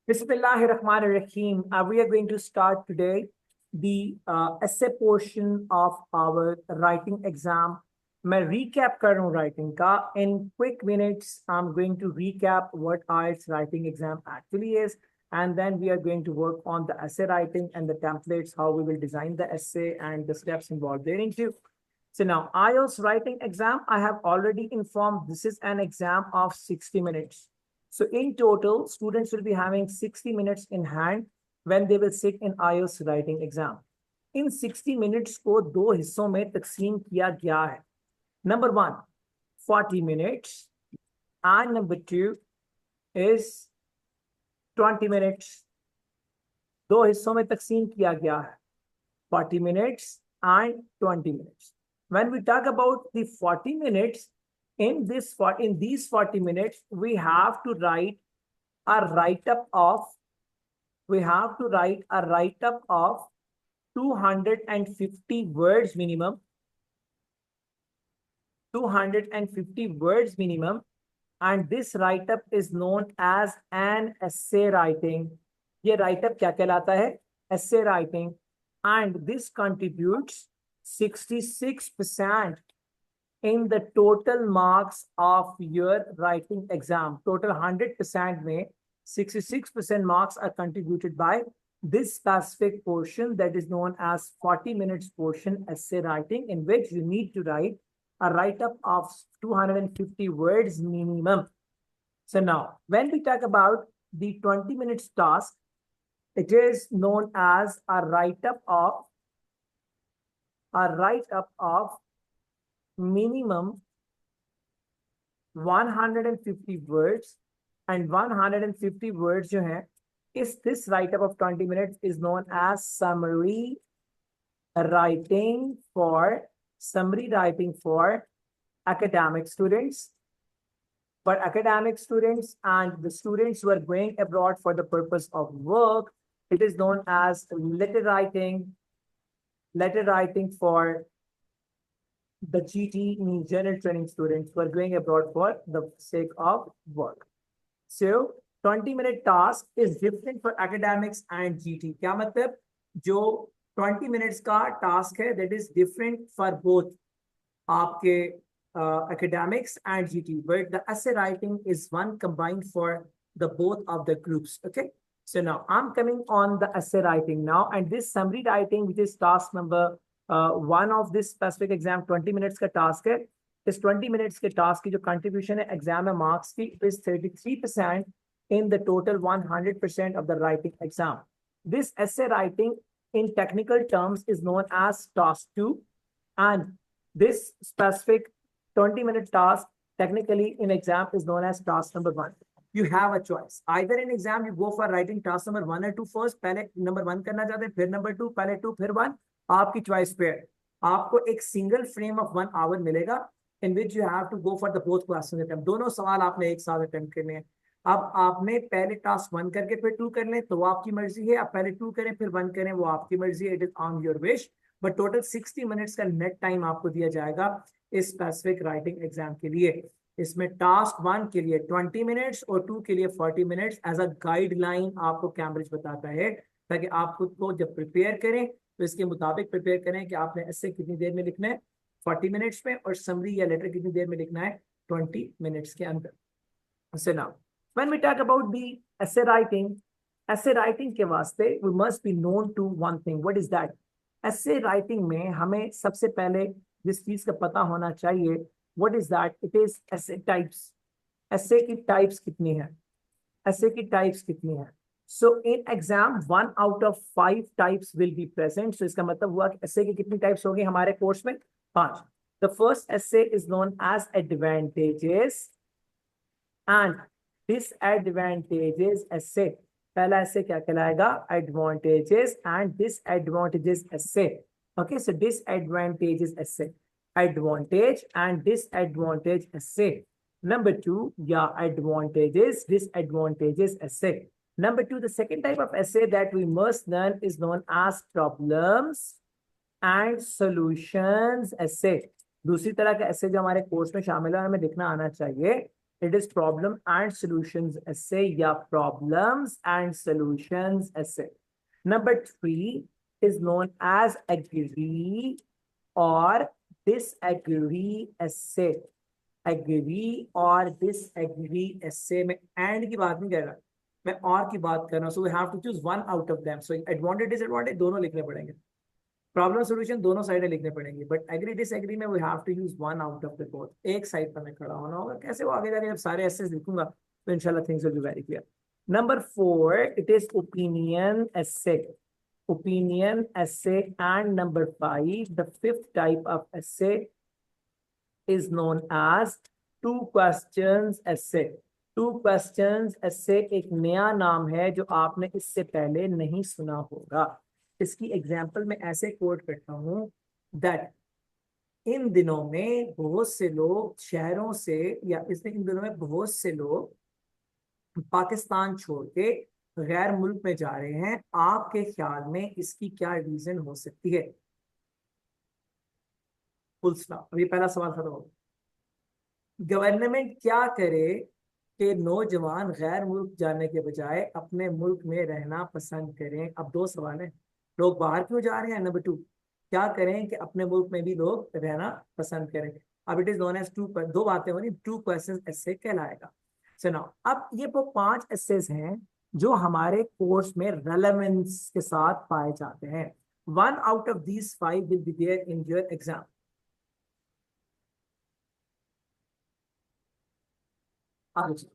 Bismillahirrahmanirrahim. We are going to start today the essay portion of our writing exam. मैं recap कर रहा हूँ writing का. In quick minutes, I'm going to recap what IELTS writing exam actually is, and then we are going to work on the essay writing and the templates, how we will design the essay and the steps involved therein too. So now IELTS writing exam, I have already informed this is an exam of 60 minutes. So in total, students will be having 60 minutes in hand when they will sit in IELTS writing exam. In 60 minutes को दो हिस्सों में तकसीम किया गया है. Number 1, 40 minutes, and number 2 is 20 minutes. दो हिस्सों में तकसीम किया गया है, 40 minutes and 20 minutes. When we talk about the 40 minutes, in these 40 minutes, we have to write a write-up of 250 words minimum. 250 words minimum, and this write-up is known as an essay writing. ये write-up क्या कहलाता है? Essay writing, and this contributes 66% in the total marks of your writing exam. Total 100% में 66% marks are contributed by this specific portion that is known as 40 minutes portion essay writing, in which you need to write a write-up of 250 words minimum. So now, when we talk about the 20 minutes task, it is known as a write-up of minimum 150 words, and 150 words जो है, is this write-up of 20 minutes is known as summary writing for academic students. For academic students and the students who are going abroad for the purpose of work, it is known as letter writing for the GT, means general training students who are going abroad for the sake of work. So 20-minute task is different for academics and GT. क्या मतलब? जो 20 minutes का task है, that is different for both आपके academics and GT, but the essay writing is one combined for the both of the groups. Okay, so now I'm coming on the essay writing now, and this summary writing, which is task number 1 of this specific exam, 20 minutes का task है. इस 20 minutes के task की जो contribution है exam में marks की is 33% in the total 100% of the writing exam. This essay writing in technical terms is known as task 2, and this specific 20-minute task technically in exam is known as task number 1. You have a choice. Either in exam you go for writing task number 1 or 2 first. पहले number 1 करना चाहते हैं, फिर number 2, पहले 2 फिर 1. आपकी choice पे है. आपको एक single frame of 1 hour मिलेगा in which you have to go for the both questions attempt. दोनों सवाल आपने एक साथ attempt करने हैं. अब आपने पहले टास्क 1 करके फिर 2 कर लें तो वो आपकी मर्जी है. आप पहले 2 करें फिर 1 करें, वो आपकी मर्जी है. It is on your wish. But total 60 minutes का नेट टाइम आपको दिया जाएगा इस स्पेसिफिक राइटिंग एग्जाम के लिए. इसमें टास्क 1 के लिए 20 मिनट्स और 2 के लिए 40 मिनट्स एज अ गाइडलाइन आपको कैम्ब्रिज बताता है, ताकि आप खुद को जब प्रिपेयर करें तो इसके मुताबिक प्रिपेयर करें कि आपने ऐसे कितनी देर में लिखना है 40 मिनट्स में, और समरी या लेटर कितनी देर में लिखना है 20 मिनट्स के अंदर. So now, when we talk about the essay writing के वास्ते we must be known to one thing. What is that? Essay writing में हमें सबसे पहले जिस चीज का पता होना चाहिए, what is that? It is essay types. Essay की types कितनी है? So in exam 1 out of 5 types will be present. So इसका मतलब हुआ कि essay की कितनी types होगी हमारे कोर्स में? 5. The first essay is known as advantages and disadvantages essay. पहला essay क्या कहलाएगा? Advantages and disadvantages essay. Okay, so disadvantages essay, advantage and disadvantage essay. Number 2, advantages, disadvantages essay. Number 2, the second type of essay that we must learn is known as problems and solutions essay. दूसरी तरह का essay जो हमारे course में शामिल है, हमें लिखना आना चाहिए, It is problem and solutions essay या problems and solutions essay. Number 3 is known as agree or disagree essay. Agree और disagree essay में and की बात नहीं कर रहा, मैं और की बात कर रहा हूँ. So we have to choose one out of them. So advantage disadvantage दोनों लिखने पड़ेंगे, प्रॉब्लम सॉल्यूशन दोनों साइडें लिखने पड़ेंगी, बट एग्री डिसएग्री में we have to use one out of the both. एक साइड पर मैं खड़ा होना होगा. कैसे वो आगे जाके जब सारे एसेस लिखूंगा तो इंशाल्लाह things will be very clear. Number 4 it is opinion essay. Opinion essay. And number 5 the fifth type of essay is known as two questions essay. Two questions essay एक नया नाम है जो आपने इससे पहले नहीं सुना होगा. इसकी एग्जाम्पल में ऐसे कोट करता हूं दैट इन दिनों में बहुत से लोग शहरों से या इन दिनों में बहुत से लोग पाकिस्तान छोड़ के गैर मुल्क में जा रहे हैं. आपके ख्याल में इसकी क्या रीजन हो सकती है? Full stop. अभी पहला सवाल खत्म हो. गवर्नमेंट क्या करे कि नौजवान गैर मुल्क जाने के बजाय अपने मुल्क में रहना पसंद करें? अब दो सवाल है, लोग बाहर क्यों जा रहे हैं. नंबर 2, क्या करें कि अपने मुल्क में भी लोग रहना पसंद करें. अब it is known as two. दो बातें हो रही, टू क्वेश्चन ऐसे कहलाएगा. सुनो, अब ये वो 5 एसेस हैं जो हमारे कोर्स में रेलेवेंस के साथ पाए जाते हैं. 1 out of these 5 will be there in your exam. आगे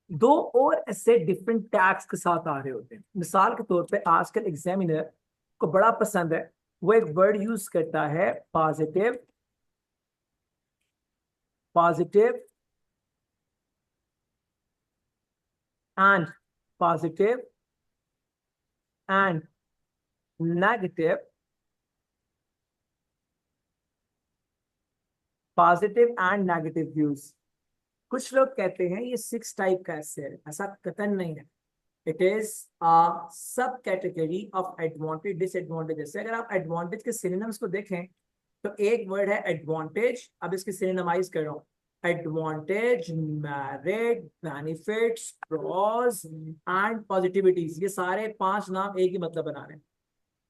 दो और ऐसे डिफरेंट टैग्स के साथ आ रहे होते हैं. मिसाल के तौर पे आजकल एग्जामिनर को बड़ा पसंद है, वो एक वर्ड यूज करता है positive. Positive and positive and negative. Positive and negative views. कुछ लोग कहते हैं ये 6 टाइप का ऐसे है. ऐसा कतन नहीं है. इट इज अ सब कैटेगरी ऑफ एडवांटेज डिसएडवांटेज. जैसे अगर आप एडवांटेज के सिनोनिम्स को देखें तो एक वर्ड है एडवांटेज. अब इसके सिनोनिमाइज कर रहा हूं. Advantage, merit, benefits, pros and positivities. ये सारे 5 नाम एक ही मतलब बना रहे हैं.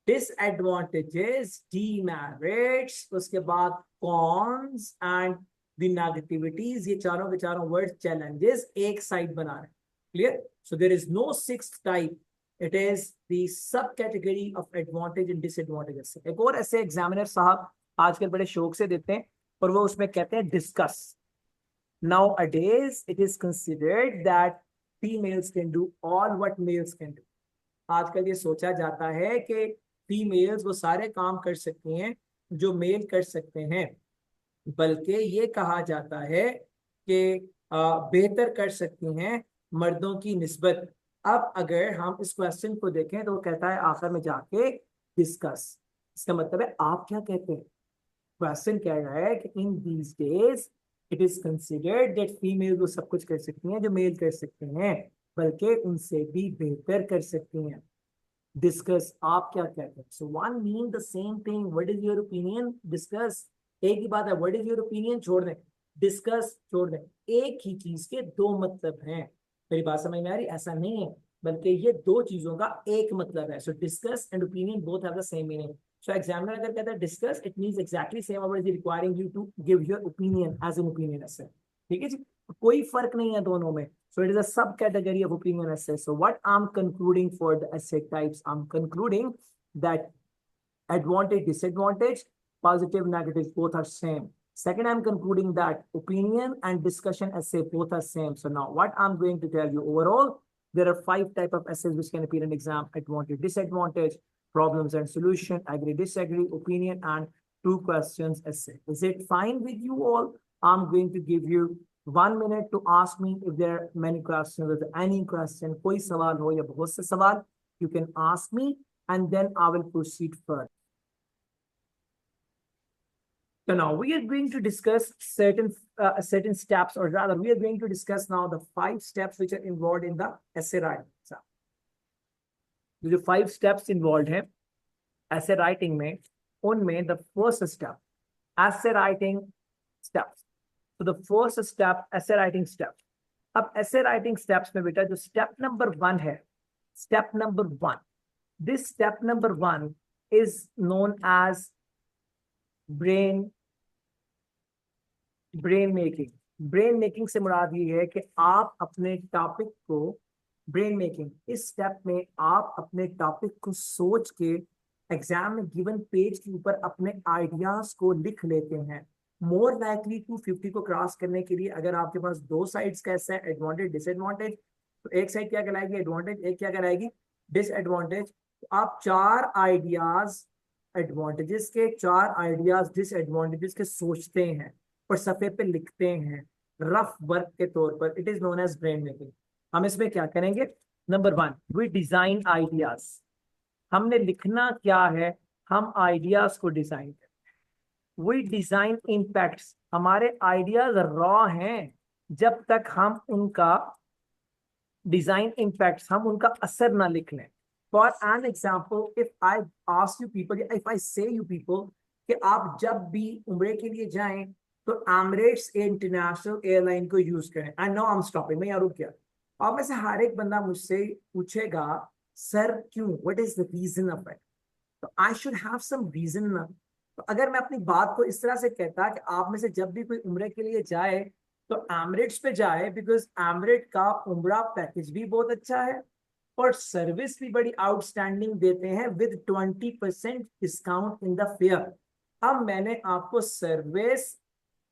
डिसएडवांटेजेस, डीमेरिट्स, उसके बाद कॉन्स एंड द नेगेटिविटीज. ये चारों के चारों वर्ड चैलेंजेस एक साइड बना रहे हैं. Clear? So there is no 6th type. It is the sub category of advantage and disadvantages. एक और ऐसे एग्जामिनर साहब आजकल बड़े शौक से देते हैं और वो उसमें कहते हैं discuss. Nowadays it is considered that females can do all what males can do. आजकल ये सोचा जाता है कि फीमेल्स वो सारे काम कर सकती हैं जो मेल कर सकते हैं, बल्कि ये कहा जाता है कि बेहतर कर सकती हैं मर्दों की निस्बत. अब अगर हम इस क्वेश्चन को देखें तो वो कहता है आखिर में जाके डिस्कस. इसका मतलब है आप क्या कहते हैं. क्वेश्चन कह रहा है कि in these days it is considered that female वो सब कुछ कर सकती हैं जो मेल कर सकते हैं, बल्कि उनसे भी बेहतर कर सकती हैं. डिस्कस, आप क्या कहते हैं. So one mean the same thing. What is your opinion. Discuss एक ही बात है. व्हाट इज योर ओपिनियन छोड़ दें, डिस्कस छोड़ दें. एक ही चीज के दो मतलब हैं. मेरी बात समझ में आ रही? ऐसा नहीं है, बल्कि ये दो चीजों का एक मतलब है. सो discuss and opinion both have the same meaning. So examiner अगर कहता है discuss, it means exactly same what is requiring you to give your opinion as an opinion essay. ठीक है जी, कोई फर्क नहीं है दोनों में. So it is a subcategory of opinion essay. So what I'm concluding for the essay types, I'm concluding that advantage, disadvantage, positive, negative, both are same. Second, I'm concluding that opinion and discussion essay both are same. So now what I'm going to tell you overall, there are 5 type of essays which can appear in exam: advantage, disadvantage, problems and solution, agree, disagree, opinion, and 2 questions essay. Is it fine with you all? I'm going to give you 1 minute to ask me if there are many questions. If there any question, कोई सवाल हो या बहुत से सवाल, you can ask me and then I will proceed further. So now we are going to discuss certain steps, or rather we are going to discuss now the 5 steps which are involved in the essay writing. जो 5 steps involved हैं essay writing में, उनमें the first step, essay writing steps. तो the first step ऐसे writing step. अब ऐसे writing steps में बेटा जो स्टेप नंबर 1 है, step number 1, this step number 1 is known as brain brain making. Brain making से मुराद ये है कि आप अपने टॉपिक को, ब्रेन मेकिंग, इस स्टेप में आप अपने टॉपिक को सोच के एग्जाम में गिवन पेज के ऊपर अपने आइडियाज को लिख लेते हैं। मोर लाइकली 250 को क्रॉस करने के लिए अगर आपके पास दो साइड्स का ऐसा है, एडवांटेज डिसएडवांटेज, तो एक साइड क्या कहलाएगी एडवांटेज, एक क्या कहलाएगी डिसएडवांटेज। तो आप 4 आइडियाज एडवांटेजेस के, 4 आइडियाज डिसएडवांटेजेस के सोचते हैं और सफे पे लिखते हैं रफ वर्क के तौर पर। It is known as brain making. हम इसमें क्या करेंगे, नंबर 1 वी डिजाइन आइडियाज। हमने लिखना क्या है, हम आइडियाज को डिजाइन करें। वी डिजाइन इम्पैक्ट्स, हमारे आइडियाज रॉ हैं जब तक हम उनका डिजाइन इम्पैक्ट्स, हम उनका असर ना लिख लें। For an example, if I ask you people, if I से यू पीपल कि आप जब भी उम्रे के लिए जाएं तो एमिरेट्स इंटरनेशनल एयरलाइन को यूज करें। I know I am stopping, मैं यहाँ रुक गया। और में से हर एक बंदा मुझसे पूछेगा सर क्यों, what is the reason of it. तो I should have some reason ना। तो अगर मैं अपनी बात को इस तरह से कहता कि आप में से जब भी कोई उम्रे के लिए जाए तो एमिरेट्स पे जाए, बिकॉज एमिरेट का उम्रा पैकेज भी बहुत अच्छा है और सर्विस भी बड़ी आउटस्टैंडिंग देते हैं with 20% discount in the fair. अब मैंने आपको सर्विस,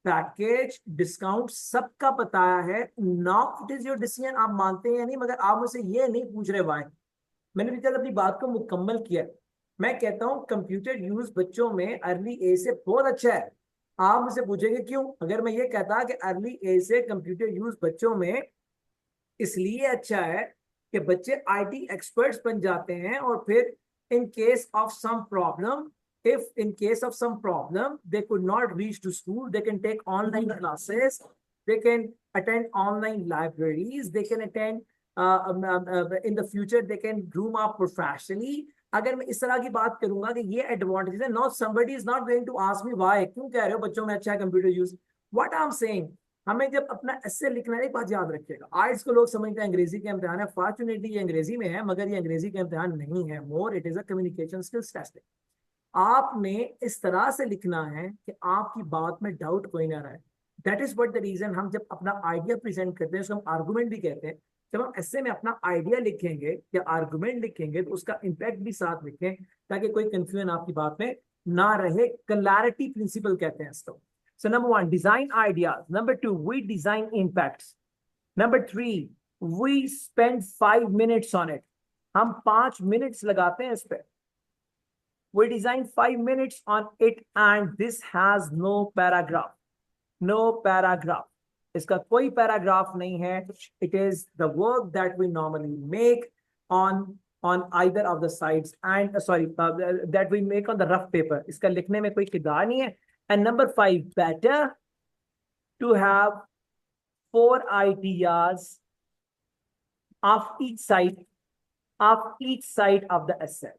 पैकेज, डिस्काउंट सबका बताया है। Now it is your decision, आप मानते हैं या नहीं, मगर आप मुझसे ये नहीं पूछ रहे वाई। मैंने भी कल अपनी बात को मुकम्मल किया। मैं कहता हूँ कंप्यूटर यूज बच्चों में अर्ली एज से बहुत अच्छा है। आप मुझसे पूछेंगे क्यों, अगर मैं ये कहता कि अर्ली एज से कंप्यूटर यूज बच्चों में इसलिए अच्छा है कि बच्चे आईटी एक्सपर्ट्स बन जाते हैं और फिर in case of some problem, if in case of some problem they could not reach to school, they can take online classes, they can attend online libraries, they can attend in the future they can groom up professionally। अगर मैं इस तरह की बात करूंगा कि ये advantage है, not somebody is not going to ask me why, क्यों कह रहे हो बच्चों में अच्छा है computer use. What I am saying, हमें जब अपना एस्से लिखना है, एक बात याद रखिएगा, आइट्स को लोग समझते हैं अंग्रेजी का इम्तिहान है। फॉर्चुनेटली ये अंग्रेजी में है, मगर ये अंग्रेजी का इम्तिहान नहीं है, more it is a communication skills test. आपने इस तरह से लिखना है कि आपकी बात में डाउट कोई ना रहे। That is what the reason, हम जब अपना आइडिया प्रेजेंट करते हैं उसको हम आर्गुमेंट भी कहते हैं। जब हम ऐसे में अपना आइडिया लिखेंगे या आर्गुमेंट लिखेंगे तो उसका इम्पैक्ट भी साथ लिखें ताकि कोई कंफ्यूजन आपकी बात में ना रहे। क्लैरिटी प्रिंसिपल कहते हैं इसको। So number 1 design ideas, number 2 we design impacts, number 3 we spend 5 minutes on it, हम 5 मिनट्स लगाते हैं इस पर। We designed 5 minutes on it and this has no paragraph. No paragraph. इसका कोई पैराग्राफ नहीं है। It is the work that we normally make on either of the sides and that we make on the rough paper. इसका लिखने में कोई किरदार नहीं है। And number 5, better to have 4 ideas of each side of the essay.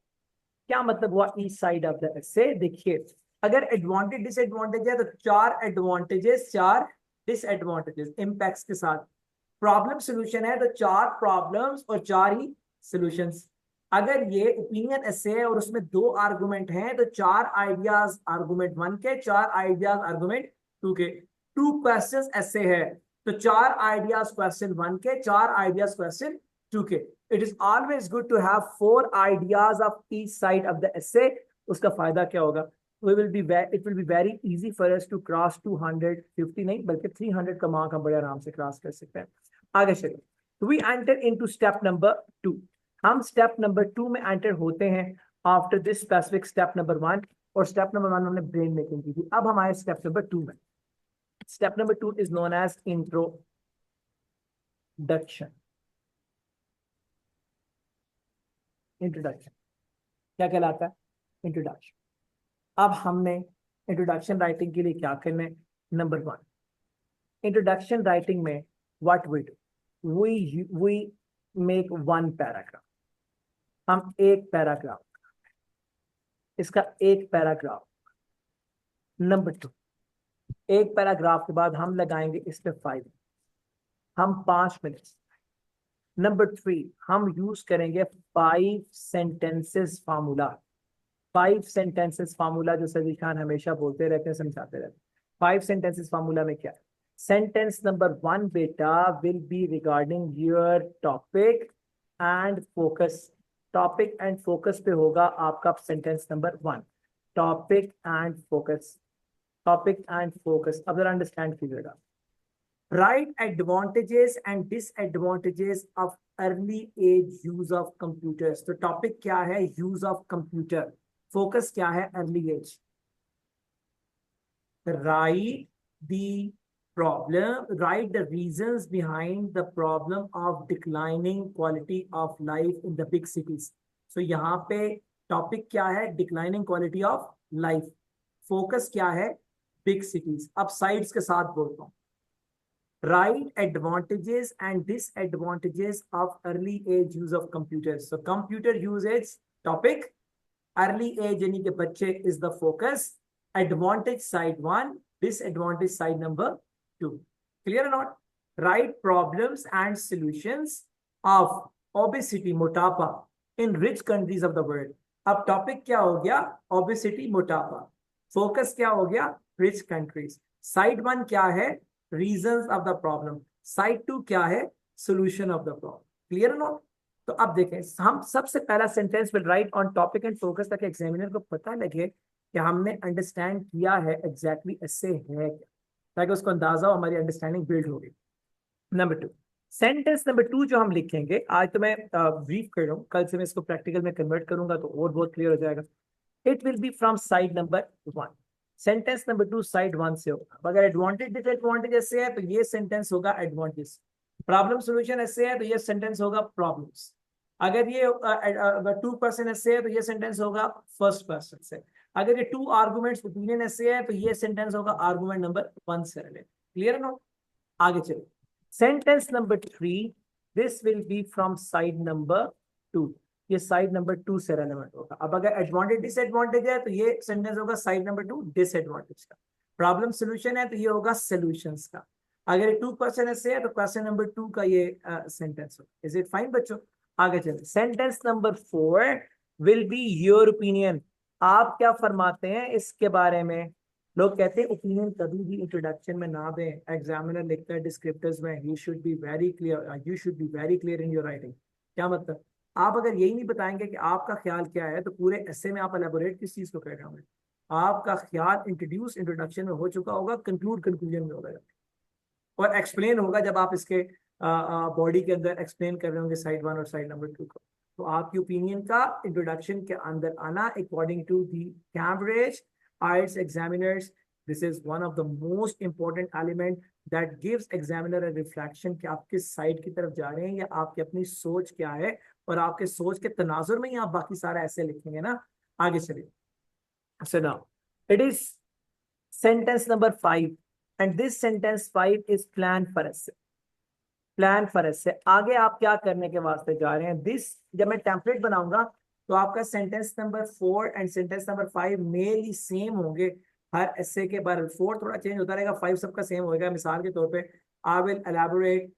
क्या मतलब हुआ each side of the essay, देखिए अगर एडवांटेज डिसएडवांटेज है तो 4 एडवांटेजेस 4 डिसएडवांटेजेस इम्पैक्ट्स के साथ। प्रॉब्लम सॉल्यूशन है तो 4 प्रॉब्लम्स और 4 ही सॉल्यूशंस। अगर ये ओपिनियन एसे है और उसमें 2 आर्गुमेंट हैं तो 4 आइडियाज आर्गुमेंट 1 के, 4 आइडियाज आर्गुमेंट 2 के। 2 क्वेश्चंस ऐसे है तो 4 आइडियाज क्वेश्चन 1 के, 4 आइडियाज क्वेश्चन 2 के। It is always good to have 4 ideas of each side of the essay. उसका फायदा क्या होगा, it will be very easy for us to cross 250 नहीं बल्कि 300 का मार्क हम बड़े आराम से क्रॉस कर सकते हैं। आगे चलिए, we enter into step number 2। हम step number 2 में एंटर होते हैं after this specific step number 1। और step number 1 हमने ब्रेन मेकिंग की थी। अब हमारे step number 2 में, step number 2 is known as introduction। Introduction क्या कहलाता है, इंट्रोडक्शन। अब हमने इंट्रोडक्शन राइटिंग के लिए क्या करना है, नंबर 1 इंट्रोडक्शन राइटिंग में what we do, we make 1 paragraph. हम एक पैराग्राफ, इसका एक पैराग्राफ। नंबर 2 एक पैराग्राफ के बाद हम लगाएंगे इस पे 5, हम 5 मिनट। नंबर 3, हम यूज करेंगे 5 सेंटेंसेस फार्मूला। 5 सेंटेंसेस फार्मूला जो सजी खान हमेशा बोलते रहते हैं, समझाते रहते हैं। 5 सेंटेंसेस फार्मूला में क्या है? सेंटेंस नंबर 1 बेटा will be regarding your topic and focus. Topic and focus पे होगा आपका sentence number 1। Topic and focus, topic and focus. अब जरा अंडरस्टैंड कीजिएगा। Write advantages and disadvantages of early age use of computers. तो topic क्या है? Use of computer. फोकस क्या है? Early age. Write the problem, write the reasons behind the problem of declining quality of life in the big cities. So यहाँ पे topic क्या है? Declining quality of life. Focus क्या है? Big cities. अब sides के साथ बोलता हूँ। Write advantages and disadvantages of early age use of computers. So computer usages topic, early age यानी कि बच्चे is the focus, advantage side 1, disadvantage side number 2. Clear or not? Write problems and solutions of obesity, मोटापा in rich countries of the world. अब topic क्या हो गया? obesity, मोटापा। Focus क्या हो गया? rich countries. साइड 1 क्या है? reasons of the problem. Side 2 क्या है? solution of the problem. Clear or not? तो अब देखें, हम सबसे पहला sentence will write on topic and focus, ताकि एग्जामिनर को पता लगे कि हमने अंडरस्टैंड किया है एग्जैक्टली ऐसे है क्या, ताकि उसको अंदाजा हो, हमारी अंडरस्टैंडिंग बिल्ड होगी। नंबर 2, सेंटेंस नंबर 2 जो हम लिखेंगे, आज तो मैं ब्रीफ कर रहा हूँ, कल से मैं इसको प्रैक्टिकल में कन्वर्ट करूंगा तो और बहुत क्लियर हो जाएगा। It will be from side number 1। Sentence number 2 side 1 से होगा। अगर एडवांटेज डिसएडवांटेज ऐसे है तो ये सेंटेंस होगा एडवांटेज। प्रॉब्लम सोल्यूशन ऐसे है तो ये सेंटेंस होगा प्रॉब्लम्स। अगर ये 2% ऐसे है तो ये सेंटेंस होगा फर्स्ट पर्सन से। अगर ये 2 आर्गुमेंट्स ओपिनियन ऐसे है तो ये सेंटेंस होगा आर्गुमेंट नंबर 1 से रिलेटेड। Clear no? आगे चलिए। Sentence number 3, this will be from side number 2। ये साइड नंबर 2 से रेलेवेंट होगा। अब अगर एडवांटेज डिसएडवांटेज है तो ये सेंटेंस होगा साइड नंबर 2 डिसएडवांटेज का। प्रॉब्लम सोल्यूशन है तो ये होगा सॉल्यूशंस का। अगर ये 2% ऐसे है तो क्वेश्चन नंबर 2 का ये सेंटेंस होगा। इज इट फाइन बच्चों? आगे चलते। Sentence number 4 will be your opinion. आप क्या फरमाते हैं इसके बारे में? लोग कहते हैं ओपिनियन कभी भी इंट्रोडक्शन में ना दें। एग्जामिनर लिखता है डिस्क्रिप्टर्स में, you should be very clear, you should be very clear in your writing. क्या मतलब? आप अगर यही नहीं बताएंगे कि आपका ख्याल क्या है, तो पूरे ऐसे में आप एलेबोरेट किस चीज को कर रहे होंगे? आपका ख्याल इंट्रोड्यूस इंट्रोडक्शन में हो चुका होगा, कंक्लूड कंक्लूजन में होगा, और एक्सप्लेन होगा जब आप इसके बॉडी के अंदर एक्सप्लेन कर रहे होंगे साइड 1 और साइड नंबर 2 को। तो आपकी ओपिनियन का इंट्रोडक्शन के अंदर आना according to the Cambridge IELTS examiners, this is one of the most important element that gives examiner a reflection कि आप किस साइड की तरफ जा रहे हैं, या आपकी अपनी सोच क्या है, और आपके सोच के तनाजुर में ही आप बाकी सारा ऐसे लिखेंगे ना। आगे चलिए। So now it is sentence number 5 and this sentence 5 is plan for essay. Plan for essay. आगे आप क्या करने के वास्ते जा रहे हैं? दिस, जब मैं टेम्पलेट बनाऊंगा तो आपका sentence number 4 and sentence number 5 mainly same होंगे हर एसे के बारे में। 4 थोड़ा चेंज होता रहेगा, 5 सबका सेम होगा। मिसाल के तौर पे I will elaborate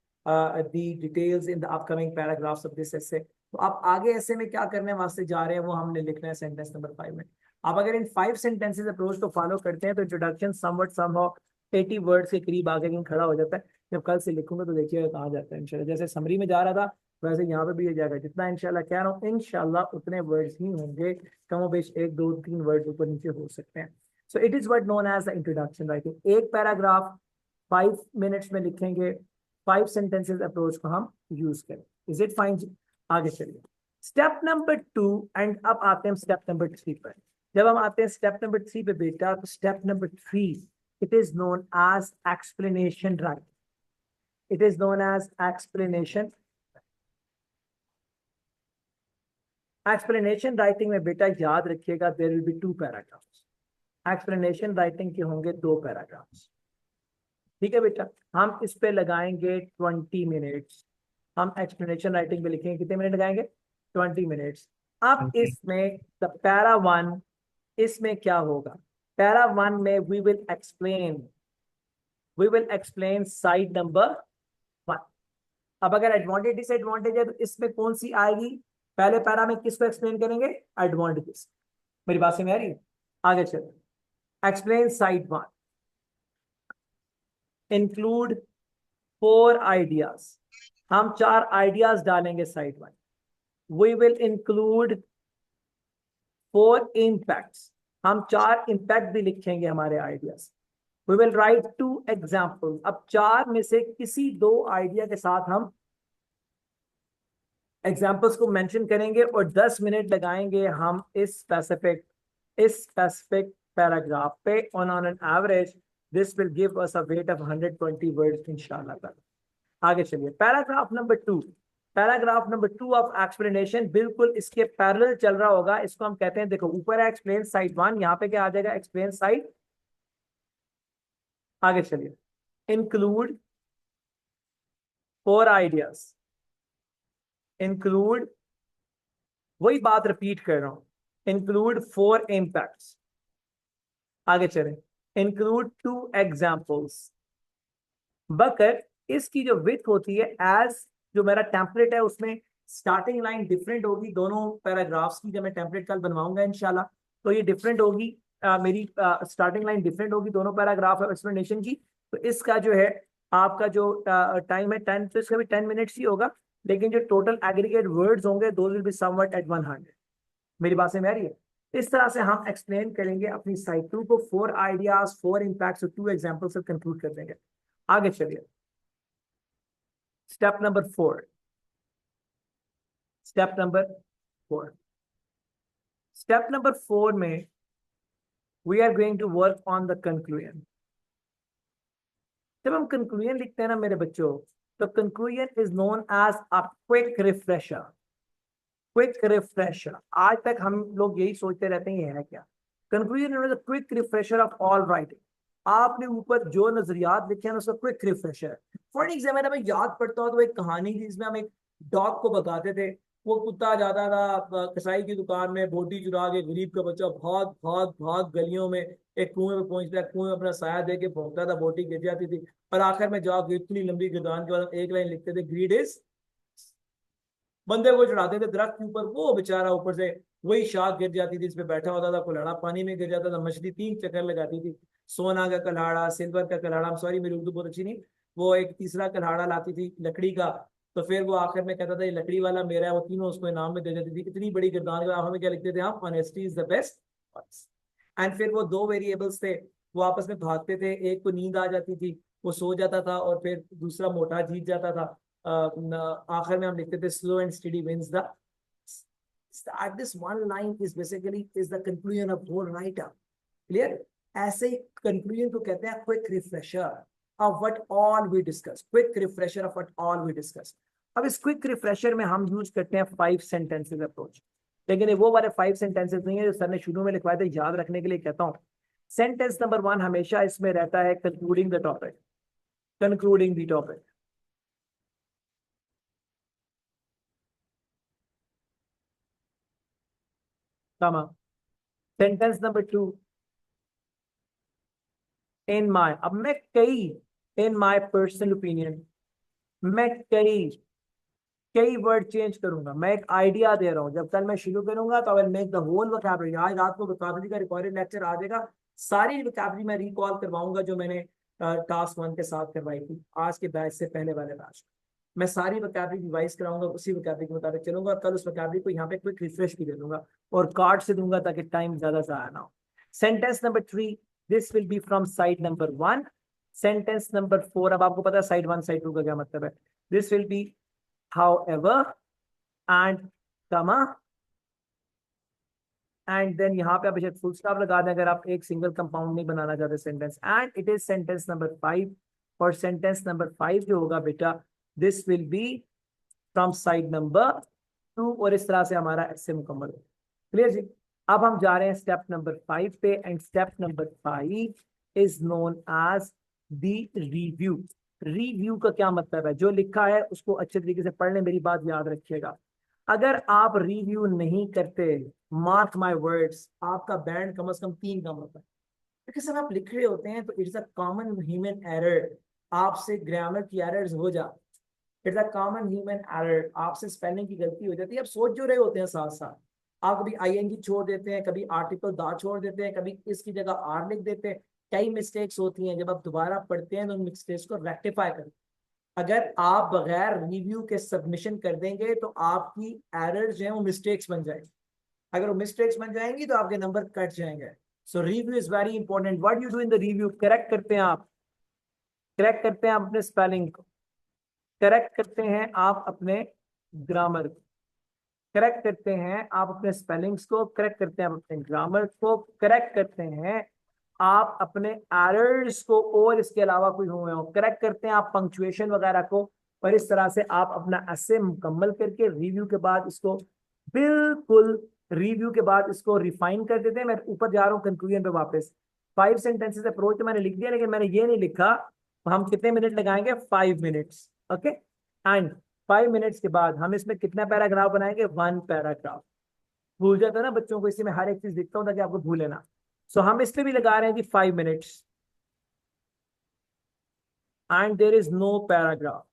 the details in the upcoming paragraphs of this एसे। तो आप आगे ऐसे में क्या करने वास्ते जा रहे हैं वो हमने लिखना है सेंटेंस नंबर 5 में। आप अगर इन 5 सेंटेंसेस अप्रोच को फॉलो करते हैं तो इंट्रोडक्शन समवट समहाउ 80 वर्ड्स के करीब आगे खड़ा हो जाता है। जब कल से लिखूंगा तो देखिएगा कहाँ जाता है इंशाल्लाह। जैसे समरी में जा रहा था वैसे यहाँ पे भी ये जाएगा। जितना इंशाल्लाह कह रहा हूँ इंशाल्लाह उतने वर्ड्स ही होंगे, कम बेश 1 2 3 वर्ड्स ऊपर नीचे हो सकते हैं। So it is what known as the introduction writing. एक पैराग्राफ 5 मिनट्स में लिखेंगे, 5 सेंटेंसेस अप्रोच को हम यूज करें। Is it fine? आगे चलिए। स्टेप नंबर 2 एंड अब आते हैं स्टेप नंबर 3 पर। जब हम आते हैं स्टेप नंबर 3 पे बेटा, तो step number 3 it is known as explanation writing. It is known as explanation. Explanation writing में बेटा याद रखिएगा there will be 2 paragraphs. Explanation writing के होंगे 2 paragraphs. ठीक है बेटा? हम इस पे लगाएंगे 20 मिनट्स। हम एक्सप्लेनेशन राइटिंग पे लिखेंगे, कितने मिनट लगाएंगे? 20 मिनट्स। अब इसमें द पैरा 1, इसमें क्या होगा? पैरा 1 में we will explain we will explain side number 1। अब अगर एडवांटेज डिसएडवांटेज है तो इसमें कौन सी आएगी? पहले पैरा में किसको एक्सप्लेन करेंगे? एडवांटेजेस। मेरी बात समझ आ रही है? आगे चलो, एक्सप्लेन साइड 1। Include 4 ideas. हम 4 आइडियाज डालेंगे side 1। We will include 4 impacts. हम 4 इम्पैक्ट भी लिखेंगे हमारे ideas. We will write 2 example. अब 4 में से किसी 2 आइडिया के साथ हम एग्जाम्पल्स को मेंशन करेंगे और 10 मिनट लगाएंगे हम इस स्पेसिफिक पैराग्राफ पे। On an average this will give us a weight of 120 words इंशाल्लाह। आगे चलिए, paragraph number 2। Paragraph number 2 of explanation बिल्कुल इसके पैरेलल चल रहा होगा। इसको हम कहते हैं, देखो ऊपर है एक्सप्लेन साइड 1, यहाँ पे क्या आ जाएगा? Explain side. आगे चलिए, इंक्लूड 4 आइडियाज। इंक्लूड, वही बात रिपीट कर रहा हूं, इंक्लूड 4 इम्पैक्ट्स। आगे चले, इंक्लूड 2 एग्जाम्पल्स। बकर इसकी जो विड्थ होती है, एज जो मेरा टेम्पलेट है उसमें स्टार्टिंग लाइन डिफरेंट होगी दोनों पैराग्राफ्स की। जब मैं टेम्पलेट कल बनवाऊंगा इंशाल्लाह तो ये डिफरेंट होगी। मेरी स्टार्टिंग लाइन डिफरेंट होगी दोनों पैराग्राफ एक्सप्लेनेशन की। तो इसका जो है आपका जो टाइम है 10, तो इसका भी 10 मिनट्स ही होगा, लेकिन जो टोटल एग्रीगेट वर्ड्स होंगे those will be somewhat at 100। मेरी बात समझ में आ रही है? इस तरह से हम एक्सप्लेन करेंगे अपनी साइड 2 को। 4 आइडियाज, 4 इम्पैक्ट्स और 2 एग्जाम्पल से कंक्लूड कर देंगे। आगे चलिए, step number 4। Step number 4। Step number 4 में we are going to work on the conclusion. जब हम कंक्लूजन लिखते हैं ना मेरे बच्चों, तो conclusion is known as a quick refresher. Quick refresher, आज तक हम लोग यही सोचते रहते हैं ये है क्या? Conclusion is a quick refresher of all writing. आपने ऊपर जो नजरियात लिखे हैं उसका क्विक रिफ्रेशर। फॉर एग्जाम्पल मैं याद पड़ता हूँ तो एक कहानी थी जिसमें हम एक डॉग को बताते थे। वो कुत्ता जाता था कसाई की दुकान में, बोटी चुरा के गरीब का बच्चा भाग भाग भाग गलियों में एक कुएं में पहुंचता है, कुएं में अपना साया दे के भोंकता था, बोटी गिर जाती थी। और आखिर में जाके इतनी लंबी गर्दान के बाद एक लाइन लिखते थे, ग्रीड इज। बंदे को चढ़ाते थे दरख्त के ऊपर, वो बेचारा ऊपर से वही शाख गिर जाती थी, इस पे बैठा होता था, कुल्हाड़ा पानी में गिर जाता था, मछली 3 चक्कर लगाती थी। सोना का कल्हाड़ा, सिल्वर का कल्हाड़ा, सॉरी मेरी उर्दू बहुत अच्छी नहीं, वो एक तीसरा कल्हाड़ा लाती थी लकड़ी का। तो फिर वो आखिर में कहता था ये लकड़ी वाला मेरा है, वो तीनों उसको इनाम में दे देती थी। इतनी बड़ी गर्दान के आखिर में क्या लिखते थे हम? Honesty is the best. And फिर वो 2 वेरिएबल्स थे, वो आपस में भागते थे। एक को नींद आ जाती थी, वो सो जाता था, और फिर दूसरा मोटा जीत जाता था। आखिर में हम लिखते थे slow and steady wins the. At this one line is basically is the conclusion of whole writer. Clear? ऐसे conclusion को कहते हैं quick refresher of what all we discuss. Quick refresher of what all we discuss. अब इस quick refresher में हम use करते हैं 5 sentences approach। लेकिन ये वो वाले 5 sentences नहीं है जो सर ने शुरू में लिखवाए थे, याद रखने के लिए कहता हूँ। सेंटेंस नंबर 1 हमेशा इसमें रहता है concluding the topic. Concluding the topic. Comma. Sentence number 2. In my, अब मैं कई, in my personal opinion, मैं कई वर्ड चेंज करूंगा। मैं एक आइडिया दे रहा हूं, जब कल मैं शुरू करूंगा तो I will make the whole vocabulary. आज रात को वोकैबुलरी का रिकॉर्डेड लेक्चर आ जाएगा, सारी वोकैबुलरी मैं रिकॉल करवाऊंगा जो मैंने टास्क 1 के साथ करवाई थी आज के बैच से पहले वाले बैच। मैं सारी वोकैबुलरी रिवाइज कराऊंगा, उसी वोकैबुलरी के मुताबिक चलूंगा, और कल उस वोकैबुलरी को यहाँ पे क्विक रिफ्रेश भी दे दूंगा और कार्ड से दूंगा ताकि टाइम ज्यादा जाया ना हो। Sentence number 3, this will be from side number 1। Sentence number 4, अब आपको पता है साइड 1 साइड 2 का क्या मतलब है। This will B however and comma and then यहाँ पे आप शायद फुल स्टॉप लगा दें अगर आप एक सिंगल कंपाउंड नहीं बनाना चाहते sentence. And it is sentence number 5। और सेंटेंस नंबर 5 जो होगा बेटा, this will be from side number 2। और इस तरह से हमारा ऐसे मुकम्मल हो। क्लियर जी? अब हम जा रहे हैं स्टेप नंबर 5 पे। And step number 5 is known as the review. Review का क्या मतलब है? जो लिखा है उसको अच्छे तरीके से पढ़ लें, मेरी बात याद रखिएगा। अगर आप रिव्यू नहीं करते, मार्क माय वर्ड्स, आपका बैंड कम से कम 3 कम होता है। बिकॉज जब आप लिख रहे होते हैं तो it's a common human error, आपसे ग्रामर की एरर्स हो जाती, it's a common human error, आपसे स्पेलिंग की गलती हो जाती है, आप सोच जो रहे होते हैं साथ साथ, आप कभी आईएनजी छोड़ देते हैं, कभी आर्टिकल दा छोड़ देते हैं, कभी इसकी जगह आर लिख देते हैं, कई मिस्टेक्स होती हैं, जब आप दोबारा पढ़ते हैं तो उन मिस्टेक्स को रेक्टिफाई करें। अगर आप बगैर रिव्यू के सबमिशन कर देंगे तो आपकी एरर्स जो है वो मिस्टेक्स बन जाएंगी, अगर वो मिस्टेक्स बन जाएंगी तो आपके नंबर कट जाएंगे। So review is very important, what you do in the review, correct करते हैं आप, करेक्ट करते हैं आप अपने स्पेलिंग को, करेक्ट करते हैं आप अपने ग्रामर को, करेक्ट करते हैं आप अपने स्पेलिंग्स को, करेक्ट करते हैं आप अपने ग्रामर को, करेक्ट करते हैं आप अपने एरर्स को, और इसके अलावा कोई हुए हो करेक्ट करते हैं आप पंक्चुएशन वगैरह को। और इस तरह से आप अपना एसे मुकम्मल करके रिव्यू के बाद इसको बिल्कुल, रिव्यू के बाद इसको रिफाइन कर देते हैं। मैं ऊपर जा रहा हूँ कंक्लूजन पे वापस। 5 सेंटेंसेस अप्रोच तो मैंने लिख दिया, लेकिन मैंने ये नहीं लिखा हम कितने मिनट लगाएंगे, 5 मिनट्स, ओके। एंड 5 मिनट्स के बाद हम इसमें कितना पैराग्राफ बनाएंगे, 1 पैराग्राफ। भूल जाता है ना बच्चों को, इसलिए मैं हर एक चीज लिखता हूँ ताकि आपको भूले ना। सो हम इस पे भी लगा रहे हैं जी 5 minutes, and there is no paragraph,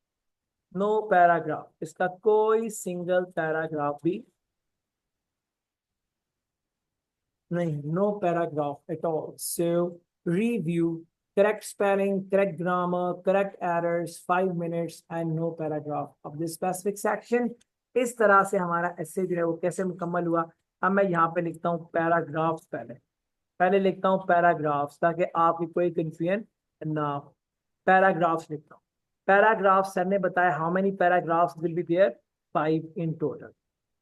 no paragraph, इसका कोई सिंगल पैराग्राफ भी नहीं, no paragraph at all. So review, correct spelling, correct grammar, correct errors, 5 minutes and no paragraph of this specific section. इस तरह से हमारा ऐसे जो है वो कैसे मुकम्मल हुआ। अब मैं यहाँ पे लिखता हूँ पैराग्राफ, पहले पहले लिखता हूँ पैराग्राफ्स ताकि आपकी कोई कंफ्यूजन ना हो। पैराग्राफ्स लिखता हूँ, पैराग्राफ सर ने बताया how many paragraphs will be there, 5 in total,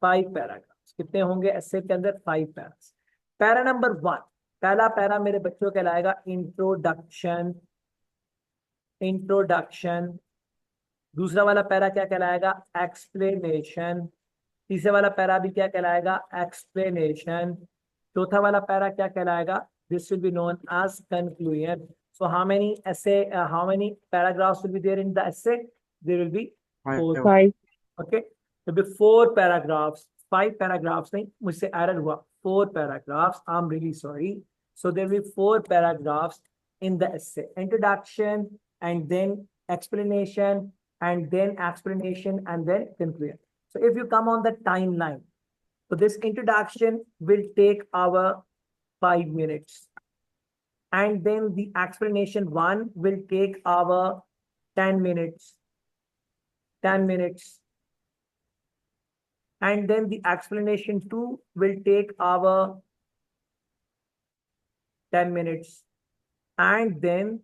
5 paragraphs कितने होंगे एसे के अंदर, 5 पैराग्राफ्स। पैरा नंबर 1, पहला पैरा मेरे बच्चों कहलाएगा इंट्रोडक्शन, इंट्रोडक्शन। दूसरा वाला पैरा क्या कहलाएगा, एक्सप्लेनेशन। तीसरे वाला पैरा भी क्या कहलाएगा, एक्सप्लेनेशन। चौथा वाला पैरा क्या कहलाएगा, this will be known as conclusion. So how many essay, how many paragraphs will be there in the essay, there will be 4, 5. okay, there will be 4 paragraphs, 5 paragraphs नहीं, मुझसे error हुआ, 4 paragraphs, I'm really sorry. So there will be 4 paragraphs in the essay, introduction and then explanation and then explanation and then conclusion. So if you come on the timeline, so this introduction will take our 5 minutes, and then the explanation 1 will take our 10 minutes, 10 minutes, and then the explanation 2 will take our 10 minutes, and then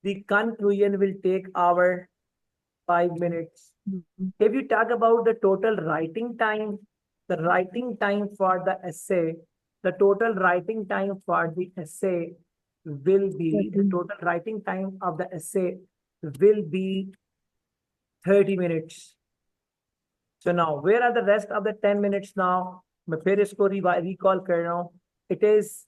the conclusion will take our 5 minutes. If you talk about the total writing time, the writing time for the essay, the total writing time for the essay will be, the total writing time of the essay will be 30 minutes. So now, where are the rest of the 10 minutes now? मैं फिर इसको recall कर रहा हूँ. It is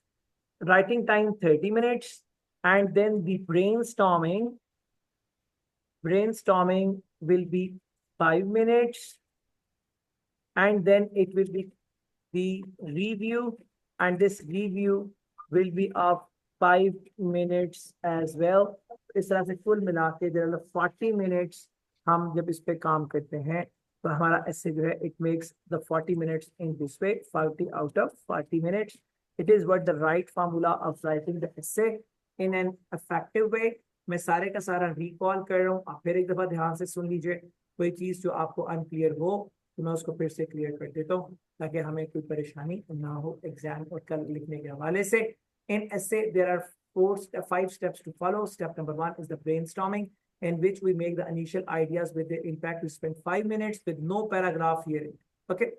writing time 30 minutes, and then the brainstorming will be 5 minutes, and then it will be the review, and this review will be of 5 minutes as well. इस तरह से कुल मिला के there are 40 minutes हम जब इस पे काम करते हैं तो हमारा ऐसे जो है it makes the 40 minutes in this way, 40 out of 40 minutes. It is what the right formula of writing the essay in an effective way. मैं सारे का सारा रिकॉल कर रहा हूँ, आप फिर एक दफा ध्यान से सुन लीजिए, कोई चीज जो आपको अनक्लियर हो तो मैं उसको फिर से क्लियर कर देता हूँ ताकि हमें कोई परेशानी ना हो एग्जाम और कल लिखने के हवाले से। In essay there are 5 steps to follow. Step number 1 is the brainstorming, in which we make the initial ideas with the impact. We spend 5 minutes with no paragraph here. Okay.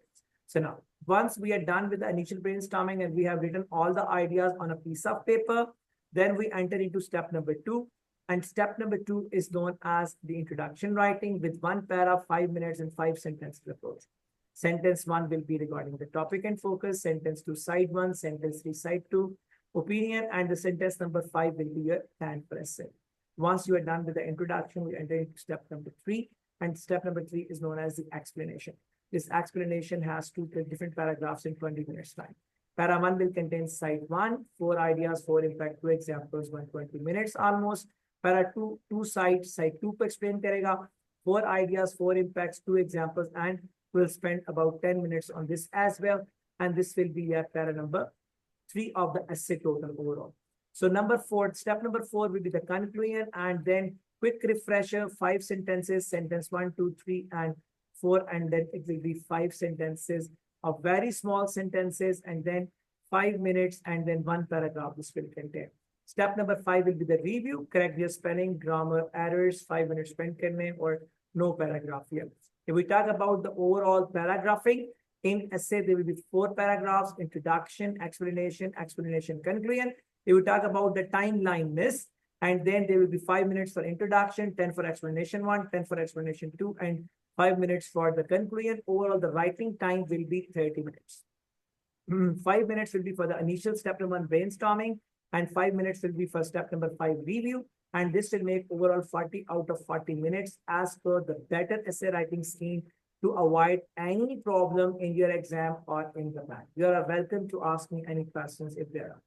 So now, once we are done with the initial brainstorming and we have written all the ideas on a piece of paper, then we enter into step number 2. And step number 2 is known as the introduction writing with 1 para, 5 minutes and 5 sentences approach. Sentence 1 will be regarding the topic and focus. Sentence 2, side 1. Sentence 3, side 2, opinion. And the sentence number 5 will be your hand press. Once you are done with the introduction, we enter into step number 3. And step number 3 is known as the explanation. This explanation has 2 different paragraphs in 20 minutes time. Para 1 will contain site 1, 4 ideas, 4 impact, 2 examples, 120 minutes almost. Para 2, 2 sites, site 2 को explain करेगा, 4 ideas, 4 impacts, 2 examples, and we'll spend about 10 minutes on this as well. And this will be para number 3 of the essay total overall. So step number 4 will be the conclusion, and then quick refresher, 5 sentences, sentence 1, 2, 3, and 4, and then it will be 5 sentences of very small sentences, and then 5 minutes, and then 1 paragraph this will contain. Step number 5 will be the review, correct your spelling, grammar errors, 5 minutes spent करने, or no paragraph here. If we talk about the overall paragraphing, in essay, there will be 4 paragraphs: introduction, explanation, conclusion. If we talk about the timeline list, and then there will be 5 minutes for introduction, 10 for explanation 1, 10 for explanation 2, and 5 minutes for the conclusion. Overall, the writing time will be 30 minutes. 5 minutes will be for the initial step number 1 brainstorming, and 5 minutes will be for step number 5 review. And this will make overall 40 out of 40 minutes as per the better essay writing scheme to avoid any problem in your exam or in the bank. You are welcome to ask me any questions if there are.